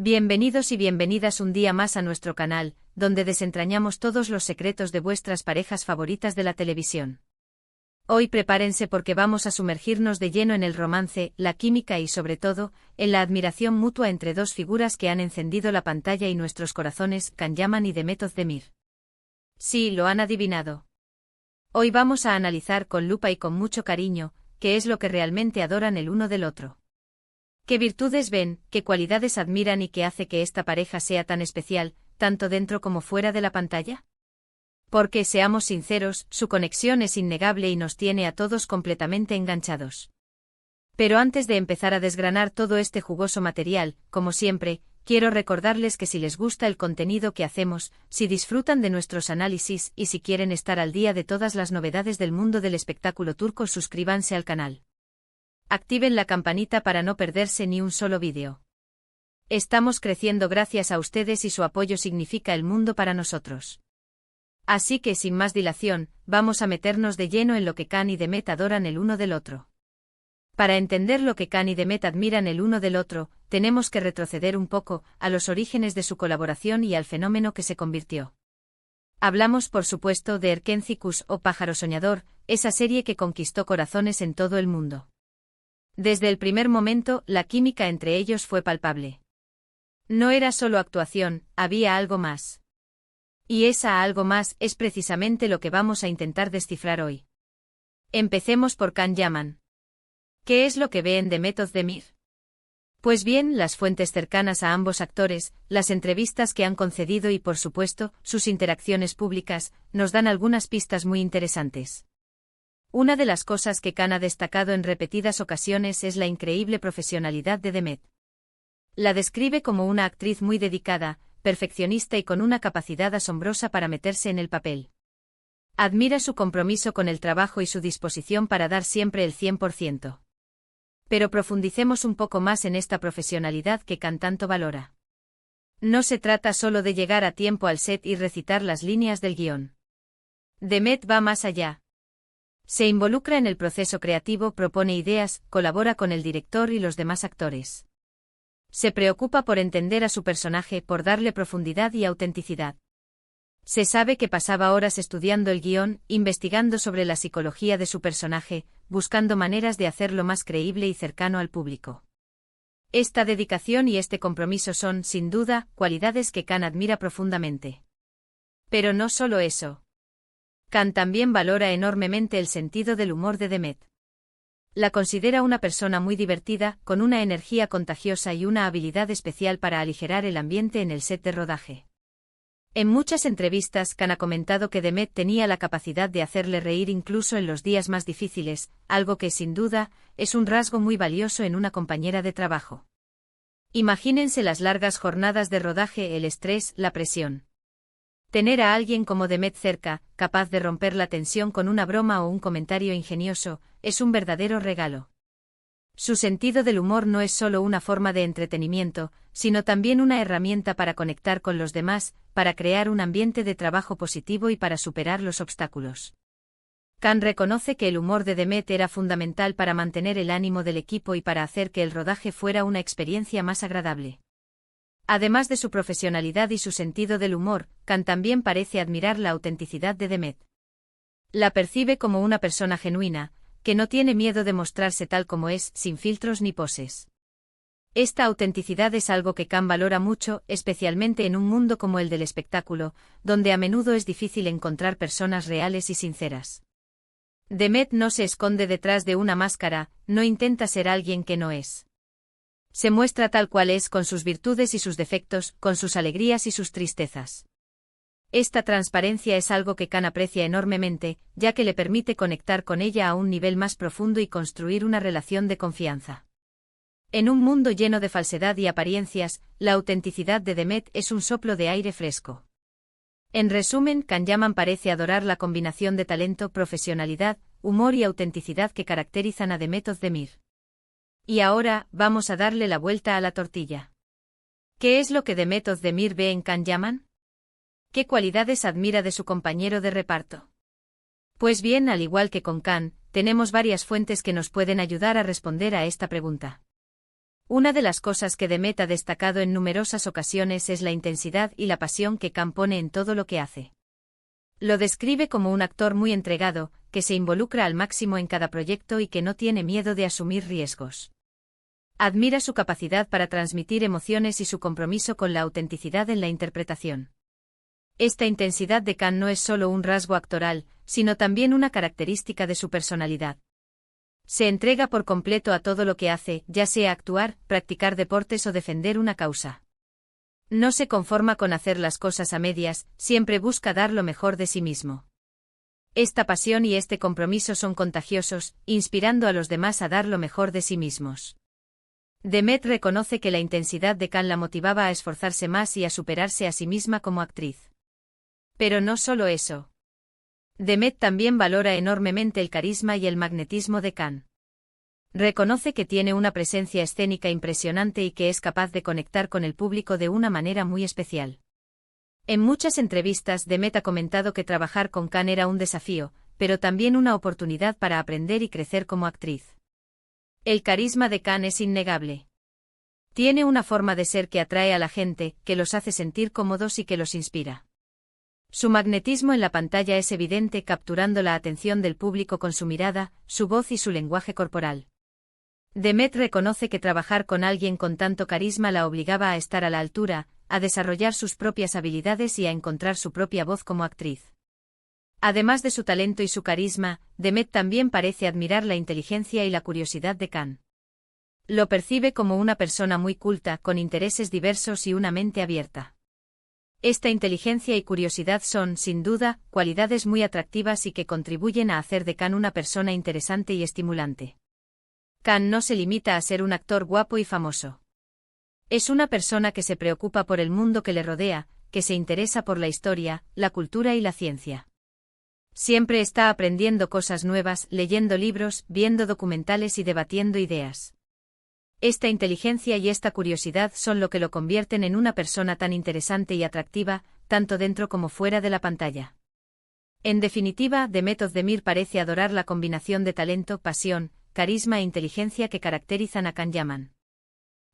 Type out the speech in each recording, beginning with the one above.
Bienvenidos y bienvenidas un día más a nuestro canal, donde desentrañamos todos los secretos de vuestras parejas favoritas de la televisión. Hoy prepárense porque vamos a sumergirnos de lleno en el romance, la química y sobre todo, en la admiración mutua entre dos figuras que han encendido la pantalla y nuestros corazones, Can Yaman y Demet Özdemir. Sí, lo han adivinado. Hoy vamos a analizar con lupa y con mucho cariño, qué es lo que realmente adoran el uno del otro. ¿Qué virtudes ven, qué cualidades admiran y qué hace que esta pareja sea tan especial, tanto dentro como fuera de la pantalla? Porque, seamos sinceros, su conexión es innegable y nos tiene a todos completamente enganchados. Pero antes de empezar a desgranar todo este jugoso material, como siempre, quiero recordarles que si les gusta el contenido que hacemos, si disfrutan de nuestros análisis y si quieren estar al día de todas las novedades del mundo del espectáculo turco, suscríbanse al canal. Activen la campanita para no perderse ni un solo vídeo. Estamos creciendo gracias a ustedes y su apoyo significa el mundo para nosotros. Así que sin más dilación, vamos a meternos de lleno en lo que Can y Demet adoran el uno del otro. Para entender lo que Can y Demet admiran el uno del otro, tenemos que retroceder un poco a los orígenes de su colaboración y al fenómeno que se convirtió. Hablamos por supuesto de Erkenci o Pájaro Soñador, esa serie que conquistó corazones en todo el mundo. Desde el primer momento, la química entre ellos fue palpable. No era solo actuación, había algo más. Y esa algo más es precisamente lo que vamos a intentar descifrar hoy. Empecemos por Can Yaman. ¿Qué es lo que ve en Demet Özdemir? Pues bien, las fuentes cercanas a ambos actores, las entrevistas que han concedido y por supuesto, sus interacciones públicas, nos dan algunas pistas muy interesantes. Una de las cosas que Can ha destacado en repetidas ocasiones es la increíble profesionalidad de Demet. La describe como una actriz muy dedicada, perfeccionista y con una capacidad asombrosa para meterse en el papel. Admira su compromiso con el trabajo y su disposición para dar siempre el 100%. Pero profundicemos un poco más en esta profesionalidad que Can tanto valora. No se trata solo de llegar a tiempo al set y recitar las líneas del guión. Demet va más allá. Se involucra en el proceso creativo, propone ideas, colabora con el director y los demás actores. Se preocupa por entender a su personaje, por darle profundidad y autenticidad. Se sabe que pasaba horas estudiando el guión, investigando sobre la psicología de su personaje, buscando maneras de hacerlo más creíble y cercano al público. Esta dedicación y este compromiso son, sin duda, cualidades que Can admira profundamente. Pero no solo eso. Can también valora enormemente el sentido del humor de Demet. La considera una persona muy divertida, con una energía contagiosa y una habilidad especial para aligerar el ambiente en el set de rodaje. En muchas entrevistas, Can ha comentado que Demet tenía la capacidad de hacerle reír incluso en los días más difíciles, algo que, sin duda, es un rasgo muy valioso en una compañera de trabajo. Imagínense las largas jornadas de rodaje, el estrés, la presión. Tener a alguien como Demet cerca, capaz de romper la tensión con una broma o un comentario ingenioso, es un verdadero regalo. Su sentido del humor no es solo una forma de entretenimiento, sino también una herramienta para conectar con los demás, para crear un ambiente de trabajo positivo y para superar los obstáculos. Can reconoce que el humor de Demet era fundamental para mantener el ánimo del equipo y para hacer que el rodaje fuera una experiencia más agradable. Además de su profesionalidad y su sentido del humor, Can también parece admirar la autenticidad de Demet. La percibe como una persona genuina, que no tiene miedo de mostrarse tal como es, sin filtros ni poses. Esta autenticidad es algo que Can valora mucho, especialmente en un mundo como el del espectáculo, donde a menudo es difícil encontrar personas reales y sinceras. Demet no se esconde detrás de una máscara, no intenta ser alguien que no es. Se muestra tal cual es, con sus virtudes y sus defectos, con sus alegrías y sus tristezas. Esta transparencia es algo que Can aprecia enormemente, ya que le permite conectar con ella a un nivel más profundo y construir una relación de confianza. En un mundo lleno de falsedad y apariencias, la autenticidad de Demet es un soplo de aire fresco. En resumen, Can Yaman parece adorar la combinación de talento, profesionalidad, humor y autenticidad que caracterizan a Demet Özdemir. Y ahora, vamos a darle la vuelta a la tortilla. ¿Qué es lo que Demet Özdemir ve en Can Yaman? ¿Qué cualidades admira de su compañero de reparto? Pues bien, al igual que con Can, tenemos varias fuentes que nos pueden ayudar a responder a esta pregunta. Una de las cosas que Demet ha destacado en numerosas ocasiones es la intensidad y la pasión que Khan pone en todo lo que hace. Lo describe como un actor muy entregado, que se involucra al máximo en cada proyecto y que no tiene miedo de asumir riesgos. Admira su capacidad para transmitir emociones y su compromiso con la autenticidad en la interpretación. Esta intensidad de Khan no es solo un rasgo actoral, sino también una característica de su personalidad. Se entrega por completo a todo lo que hace, ya sea actuar, practicar deportes o defender una causa. No se conforma con hacer las cosas a medias, siempre busca dar lo mejor de sí mismo. Esta pasión y este compromiso son contagiosos, inspirando a los demás a dar lo mejor de sí mismos. Demet reconoce que la intensidad de Khan la motivaba a esforzarse más y a superarse a sí misma como actriz. Pero no solo eso. Demet también valora enormemente el carisma y el magnetismo de Khan. Reconoce que tiene una presencia escénica impresionante y que es capaz de conectar con el público de una manera muy especial. En muchas entrevistas Demet ha comentado que trabajar con Khan era un desafío, pero también una oportunidad para aprender y crecer como actriz. El carisma de Khan es innegable. Tiene una forma de ser que atrae a la gente, que los hace sentir cómodos y que los inspira. Su magnetismo en la pantalla es evidente, capturando la atención del público con su mirada, su voz y su lenguaje corporal. Demet reconoce que trabajar con alguien con tanto carisma la obligaba a estar a la altura, a desarrollar sus propias habilidades y a encontrar su propia voz como actriz. Además de su talento y su carisma, Demet también parece admirar la inteligencia y la curiosidad de Khan. Lo percibe como una persona muy culta, con intereses diversos y una mente abierta. Esta inteligencia y curiosidad son, sin duda, cualidades muy atractivas y que contribuyen a hacer de Khan una persona interesante y estimulante. Khan no se limita a ser un actor guapo y famoso. Es una persona que se preocupa por el mundo que le rodea, que se interesa por la historia, la cultura y la ciencia. Siempre está aprendiendo cosas nuevas, leyendo libros, viendo documentales y debatiendo ideas. Esta inteligencia y esta curiosidad son lo que lo convierten en una persona tan interesante y atractiva, tanto dentro como fuera de la pantalla. En definitiva, Demet Özdemir parece adorar la combinación de talento, pasión, carisma e inteligencia que caracterizan a Can Yaman.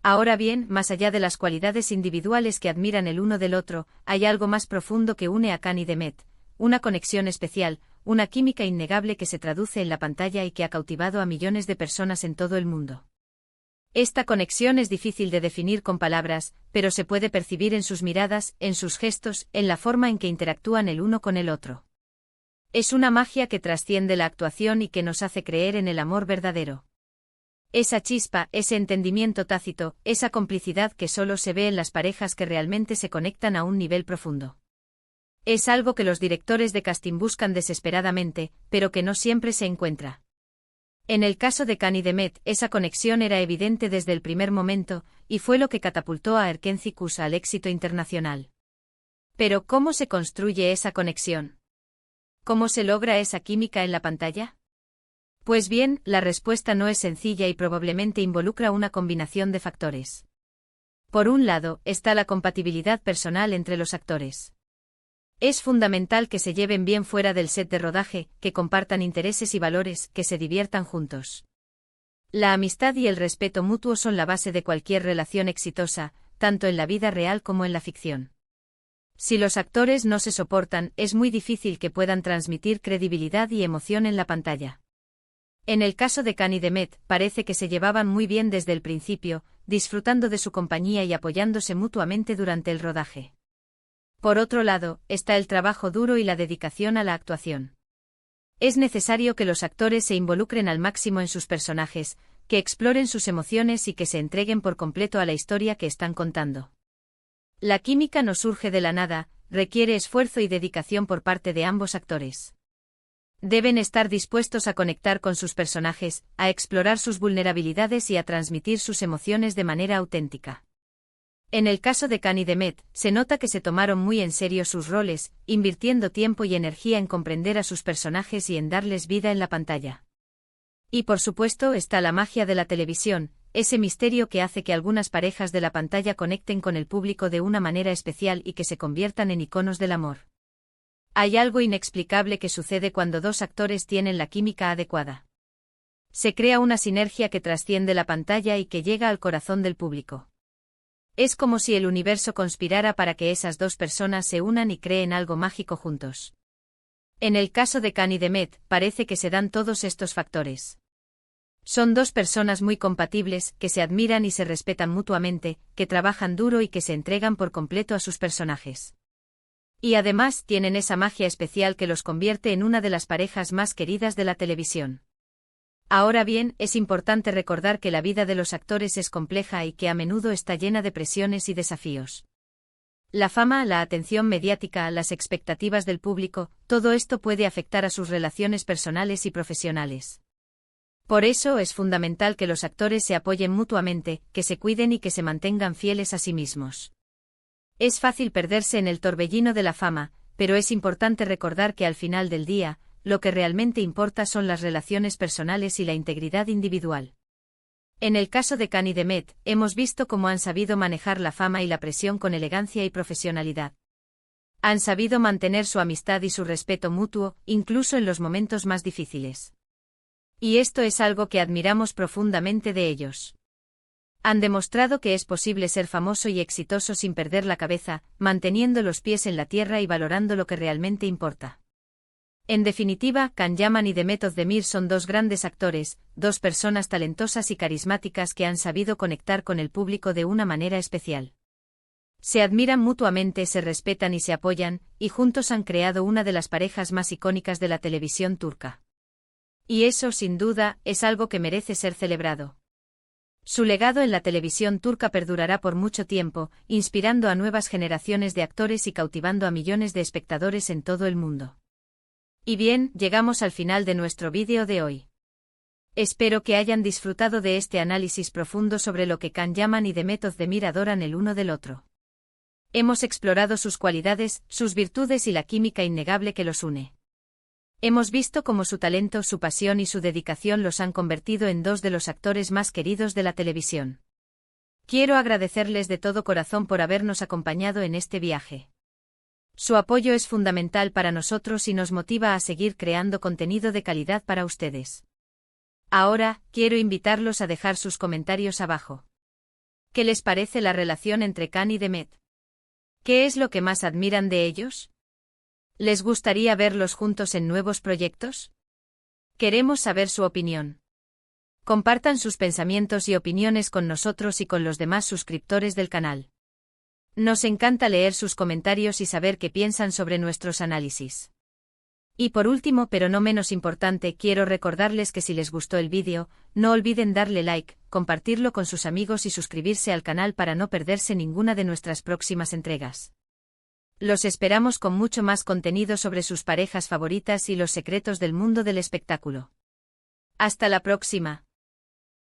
Ahora bien, más allá de las cualidades individuales que admiran el uno del otro, hay algo más profundo que une a Can y Demet, una conexión especial, una química innegable que se traduce en la pantalla y que ha cautivado a millones de personas en todo el mundo. Esta conexión es difícil de definir con palabras, pero se puede percibir en sus miradas, en sus gestos, en la forma en que interactúan el uno con el otro. Es una magia que trasciende la actuación y que nos hace creer en el amor verdadero. Esa chispa, ese entendimiento tácito, esa complicidad que solo se ve en las parejas que realmente se conectan a un nivel profundo. Es algo que los directores de casting buscan desesperadamente, pero que no siempre se encuentra. En el caso de Can y Demet, esa conexión era evidente desde el primer momento, y fue lo que catapultó a Erken Cikus al éxito internacional. Pero ¿cómo se construye esa conexión? ¿Cómo se logra esa química en la pantalla? Pues bien, la respuesta no es sencilla y probablemente involucra una combinación de factores. Por un lado, está la compatibilidad personal entre los actores. Es fundamental que se lleven bien fuera del set de rodaje, que compartan intereses y valores, que se diviertan juntos. La amistad y el respeto mutuo son la base de cualquier relación exitosa, tanto en la vida real como en la ficción. Si los actores no se soportan, es muy difícil que puedan transmitir credibilidad y emoción en la pantalla. En el caso de Can y Demet, parece que se llevaban muy bien desde el principio, disfrutando de su compañía y apoyándose mutuamente durante el rodaje. Por otro lado, está el trabajo duro y la dedicación a la actuación. Es necesario que los actores se involucren al máximo en sus personajes, que exploren sus emociones y que se entreguen por completo a la historia que están contando. La química no surge de la nada, requiere esfuerzo y dedicación por parte de ambos actores. Deben estar dispuestos a conectar con sus personajes, a explorar sus vulnerabilidades y a transmitir sus emociones de manera auténtica. En el caso de Can y Demet, se nota que se tomaron muy en serio sus roles, invirtiendo tiempo y energía en comprender a sus personajes y en darles vida en la pantalla. Y por supuesto está la magia de la televisión, ese misterio que hace que algunas parejas de la pantalla conecten con el público de una manera especial y que se conviertan en iconos del amor. Hay algo inexplicable que sucede cuando dos actores tienen la química adecuada. Se crea una sinergia que trasciende la pantalla y que llega al corazón del público. Es como si el universo conspirara para que esas dos personas se unan y creen algo mágico juntos. En el caso de Khan y Demet, parece que se dan todos estos factores. Son dos personas muy compatibles, que se admiran y se respetan mutuamente, que trabajan duro y que se entregan por completo a sus personajes. Y además tienen esa magia especial que los convierte en una de las parejas más queridas de la televisión. Ahora bien, es importante recordar que la vida de los actores es compleja y que a menudo está llena de presiones y desafíos. La fama, la atención mediática, las expectativas del público, todo esto puede afectar a sus relaciones personales y profesionales. Por eso es fundamental que los actores se apoyen mutuamente, que se cuiden y que se mantengan fieles a sí mismos. Es fácil perderse en el torbellino de la fama, pero es importante recordar que al final del día, lo que realmente importa son las relaciones personales y la integridad individual. En el caso de Khan y Demet, hemos visto cómo han sabido manejar la fama y la presión con elegancia y profesionalidad. Han sabido mantener su amistad y su respeto mutuo, incluso en los momentos más difíciles. Y esto es algo que admiramos profundamente de ellos. Han demostrado que es posible ser famoso y exitoso sin perder la cabeza, manteniendo los pies en la tierra y valorando lo que realmente importa. En definitiva, Khan Yaman y Demet Özdemir son dos grandes actores, dos personas talentosas y carismáticas que han sabido conectar con el público de una manera especial. Se admiran mutuamente, se respetan y se apoyan, y juntos han creado una de las parejas más icónicas de la televisión turca. Y eso, sin duda, es algo que merece ser celebrado. Su legado en la televisión turca perdurará por mucho tiempo, inspirando a nuevas generaciones de actores y cautivando a millones de espectadores en todo el mundo. Y bien, llegamos al final de nuestro vídeo de hoy. Espero que hayan disfrutado de este análisis profundo sobre lo que Khan Yaman y Demet Özdemir adoran el uno del otro. Hemos explorado sus cualidades, sus virtudes y la química innegable que los une. Hemos visto cómo su talento, su pasión y su dedicación los han convertido en dos de los actores más queridos de la televisión. Quiero agradecerles de todo corazón por habernos acompañado en este viaje. Su apoyo es fundamental para nosotros y nos motiva a seguir creando contenido de calidad para ustedes. Ahora, quiero invitarlos a dejar sus comentarios abajo. ¿Qué les parece la relación entre Khan y Demet? ¿Qué es lo que más admiran de ellos? ¿Les gustaría verlos juntos en nuevos proyectos? Queremos saber su opinión. Compartan sus pensamientos y opiniones con nosotros y con los demás suscriptores del canal. Nos encanta leer sus comentarios y saber qué piensan sobre nuestros análisis. Y por último, pero no menos importante, quiero recordarles que si les gustó el vídeo, no olviden darle like, compartirlo con sus amigos y suscribirse al canal para no perderse ninguna de nuestras próximas entregas. Los esperamos con mucho más contenido sobre sus parejas favoritas y los secretos del mundo del espectáculo. Hasta la próxima.